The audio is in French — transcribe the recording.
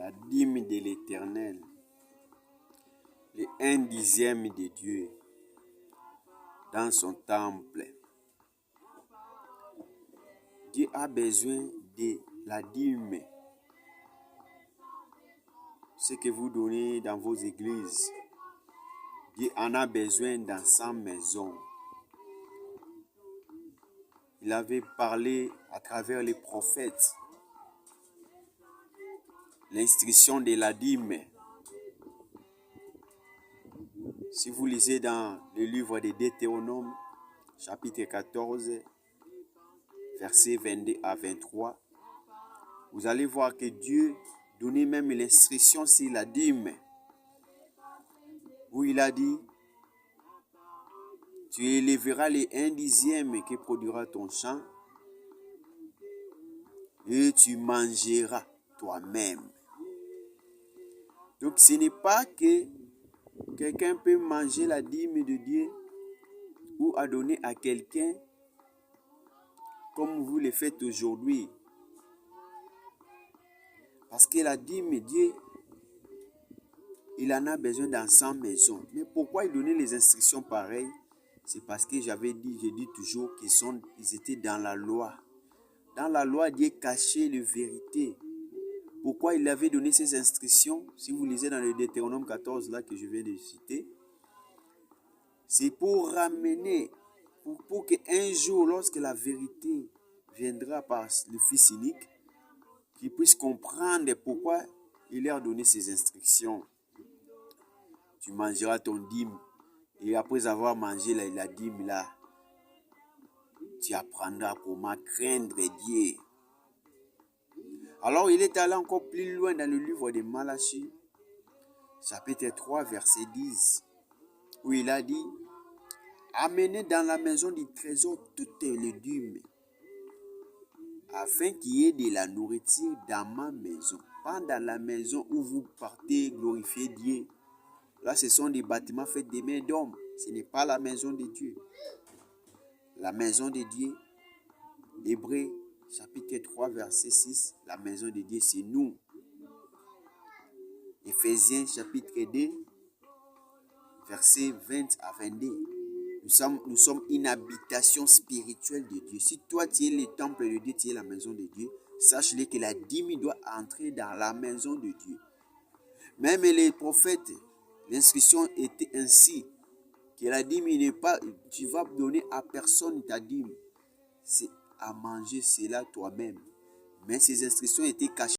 la dîme de l'Éternel, le 1/10 de Dieu dans son temple. Dieu a besoin de la dîme, ce que vous donnez dans vos églises. Dieu en a besoin dans sa maison. Il avait parlé à travers les prophètes. L'instruction de la dîme. Si vous lisez dans le livre de Deutéronome, chapitre 14, versets 22 à 23, vous allez voir que Dieu donnait même l'instruction sur la dîme, où il a dit, tu élèveras les 1/10 que produira ton champ et tu mangeras toi-même. Donc ce n'est pas que quelqu'un peut manger la dîme de Dieu ou à donner à quelqu'un comme vous le faites aujourd'hui. Parce que la dîme, Dieu, il en a besoin dans sa maison. Mais pourquoi il donnait les instructions pareilles? C'est parce que je dis toujours qu'ils étaient dans la loi. Dans la loi, Dieu cachait la vérité. Pourquoi il avait donné ces instructions? Si vous lisez dans le Deutéronome 14, là que je viens de citer, c'est pour ramener, pour qu'un jour, lorsque la vérité viendra par le Fils unique, qu'ils puissent comprendre pourquoi il leur a donné ces instructions. Tu mangeras ton dîme et après avoir mangé la dîme là, tu apprendras comment craindre Dieu. Alors il est allé encore plus loin dans le livre de Malachie, chapitre 3, verset 10, où il a dit, amenez dans la maison du trésor toutes les dîmes, afin qu'il y ait de la nourriture dans ma maison. Pas dans la maison où vous partez glorifier Dieu. Là, ce sont des bâtiments faits des mains d'hommes. Ce n'est pas la maison de Dieu. La maison de Dieu, Hébreux, chapitre 3, verset 6, la maison de Dieu, c'est nous. Éphésiens, chapitre 2, verset 20 à 22. Nous sommes une habitation spirituelle de Dieu. Si toi, tu es le temple de Dieu, tu es la maison de Dieu, sache-le que la dîme doit entrer dans la maison de Dieu. Même les prophètes, l'instruction était ainsi, que la dîme n'est pas, tu vas donner à personne ta dîme. C'est à manger cela toi-même. Mais ces instructions étaient cachées.